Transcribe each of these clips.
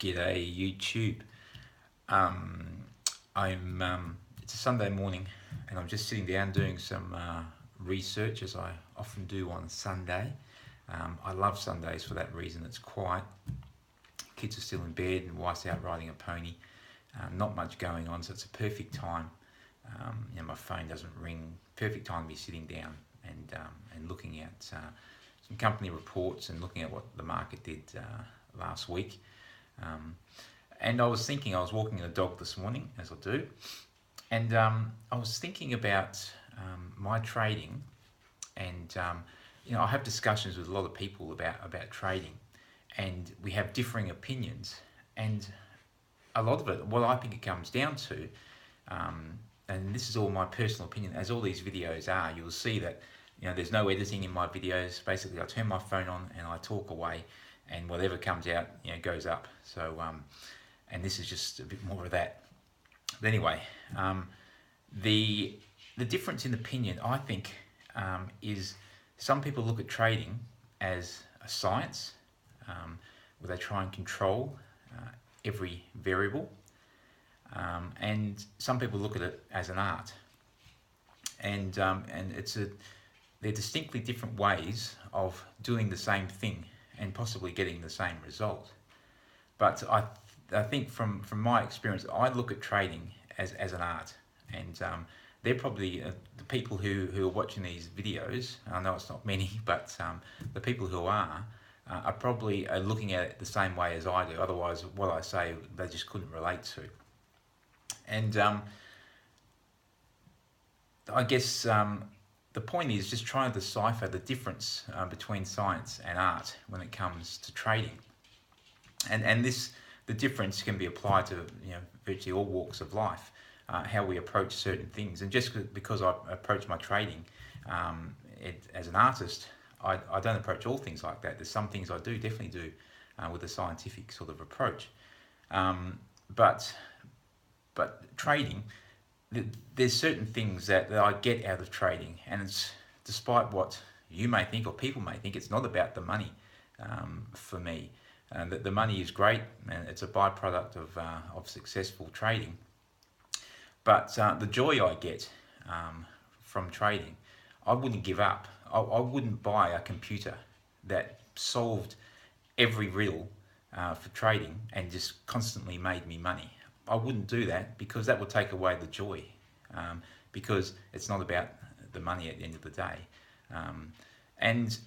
G'day YouTube. Um, it's a Sunday morning and I'm just sitting down doing some research as I often do on Sunday. I love Sundays for that reason. It's quiet, kids are still in bed and wife's out riding a pony. Not much going on, so it's a perfect time. My phone doesn't ring. Perfect time to be sitting down and looking at some company reports and looking at what the market did last week. And I was thinking, I was walking the dog this morning, as I do, and I was thinking about my trading, and I have discussions with a lot of people about trading, and we have differing opinions, and a lot of it, what I think it comes down to, and this is all my personal opinion, as all these videos are, you'll see that there's no editing in my videos. Basically, I turn my phone on and I talk away, and whatever comes out, goes up. So, and this is just a bit more of that. But anyway, the difference in opinion, I think, is some people look at trading as a science, where they try and control every variable, and some people look at it as an art, and they're distinctly different ways of doing the same thing and possibly getting the same result. But I think from my experience, I look at trading as an art, and they're probably the people who are watching these videos. I know it's not many, but the people who are probably looking at it the same way as I do. Otherwise, what I say, they just couldn't relate to. And I guess the point is just trying to decipher the difference between science and art when it comes to trading. And the difference can be applied to virtually all walks of life, how we approach certain things. And just because I approach my trading as an artist, I don't approach all things like that. There's some things I definitely do with a scientific sort of approach. But trading, there's certain things that I get out of trading, and it's despite what you may think or people may think, it's not about the money for me. That the money is great and it's a byproduct of successful trading. But the joy I get from trading, I wouldn't give up. I wouldn't buy a computer that solved every riddle for trading and just constantly made me money. I wouldn't do that, because that would take away the joy, because it's not about the money at the end of the day. And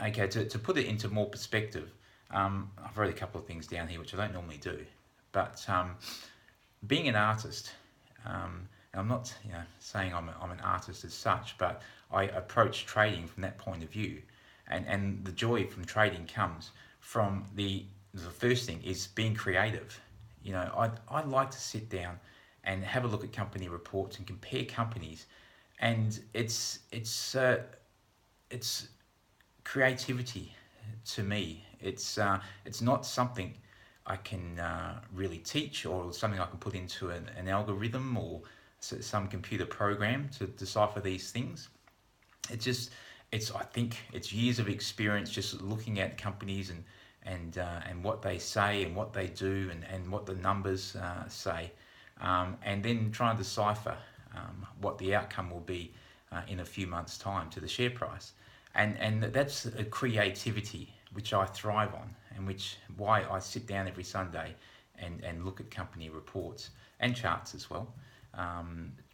okay, to put it into more perspective, I've wrote a couple of things down here which I don't normally do, but being an artist, and I'm not saying I'm an artist as such, but I approach trading from that point of view, and the joy from trading comes from the first thing is being creative. I like to sit down and have a look at company reports and compare companies, and it's creativity to me. It's not something I can really teach, or something I can put into an algorithm or some computer program to decipher these things. I think it's years of experience just looking at companies and what they say and what they do and what the numbers say, and then trying to decipher what the outcome will be in a few months' time to the share price. And that's a creativity which I thrive on, and why I sit down every Sunday and look at company reports and charts as well,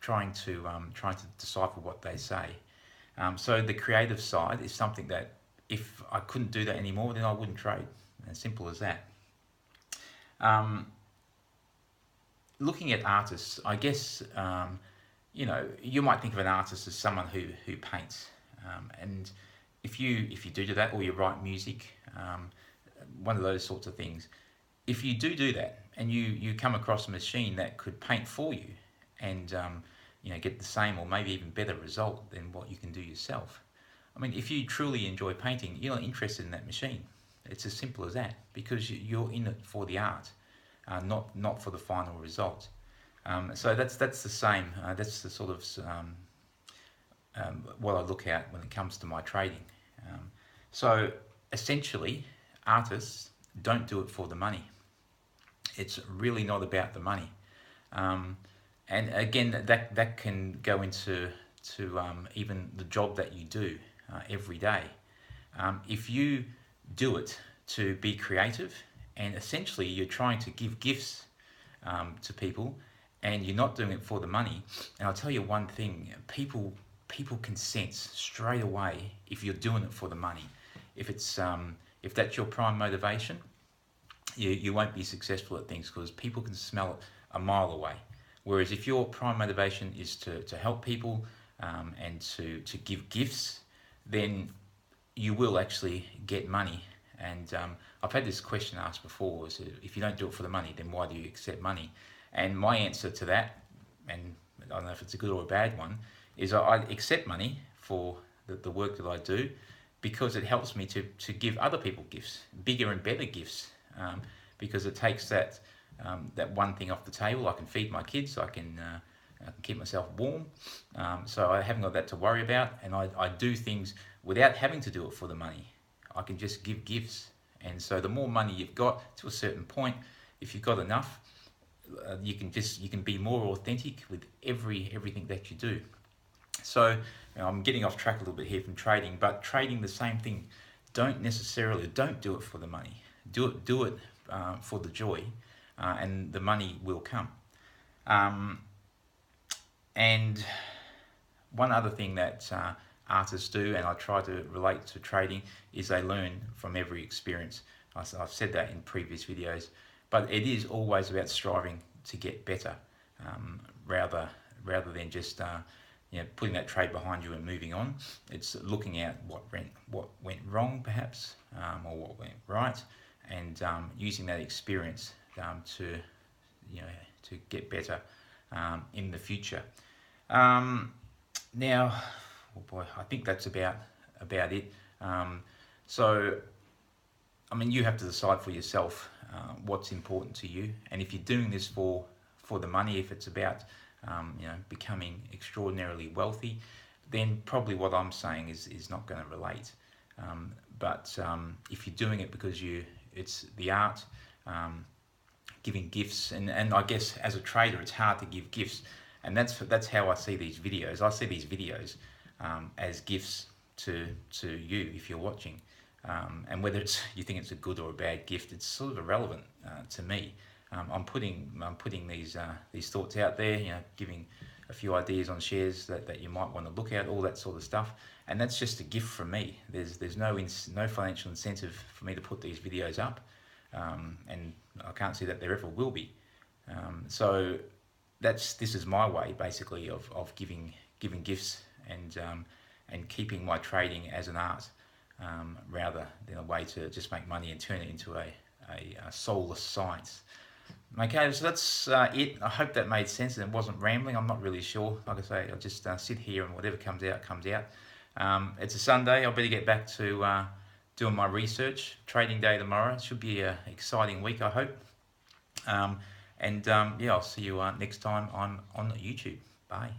trying to decipher what they say. So the creative side is something that, if I couldn't do that anymore, then I wouldn't trade. As simple as that. Looking at artists, I guess you might think of an artist as someone who paints, and if you do that, or you write music, one of those sorts of things. If you do that, and you come across a machine that could paint for you, and get the same or maybe even better result than what you can do yourself. I mean, if you truly enjoy painting, you're not interested in that machine. It's as simple as that, because you're in it for the art, not for the final result. So that's the same. That's the sort of what I look at when it comes to my trading. So essentially, artists don't do it for the money. It's really not about the money. Um, and again, that can go into even the job that you do every day. If you do it to be creative, and essentially you're trying to give gifts to people, and you're not doing it for the money. And I'll tell you one thing: people can sense straight away if you're doing it for the money. If that's your prime motivation, you won't be successful at things, because people can smell it a mile away. Whereas if your prime motivation is to help people, and to give gifts, then you will actually get money. And I've had this question asked before: is if you don't do it for the money, then why do you accept money? And my answer to that, and I don't know if it's a good or a bad one, is I accept money for the work that I do, because it helps me to give other people gifts, bigger and better gifts, because it takes that one thing off the table. I can feed my kids, I can keep myself warm, so I haven't got that to worry about, and I do things without having to do it for the money. I can just give gifts. And so the more money you've got, to a certain point, if you've got enough, you can be more authentic with everything that you do. So I'm getting off track a little bit here from trading, but trading, the same thing. Don't do it for the money. Do it for the joy, and the money will come. And one other thing that artists do, and I try to relate to trading, is they learn from every experience. I've said that in previous videos, but it is always about striving to get better, rather than just putting that trade behind you and moving on. It's looking at what went wrong, perhaps, or what went right, and using that experience to get better in the future. Now, oh boy, I think that's about it. So, I mean, you have to decide for yourself what's important to you, and if you're doing this for the money, if it's about becoming extraordinarily wealthy, then probably what I'm saying is not going to relate. But if you're doing it because it's the art, giving gifts, and I guess as a trader, it's hard to give gifts, and that's how I see these videos. I see these videos as gifts to you if you're watching, and whether you think it's a good or a bad gift, it's sort of irrelevant to me. I'm putting these thoughts out there, giving a few ideas on shares that you might want to look at, all that sort of stuff, and that's just a gift from me. There's no financial incentive for me to put these videos up, and I can't see that there ever will be. So this is my way, basically, of giving gifts, and keeping my trading as an art, rather than a way to just make money and turn it into a soulless science. Okay, so that's it. I hope that made sense and it wasn't rambling. I'm not really sure. Like I say, I'll just sit here, and whatever comes out, comes out. It's a Sunday. I better get back to doing my research. Trading day tomorrow. It should be an exciting week, I hope. And I'll see you next time on YouTube. Bye.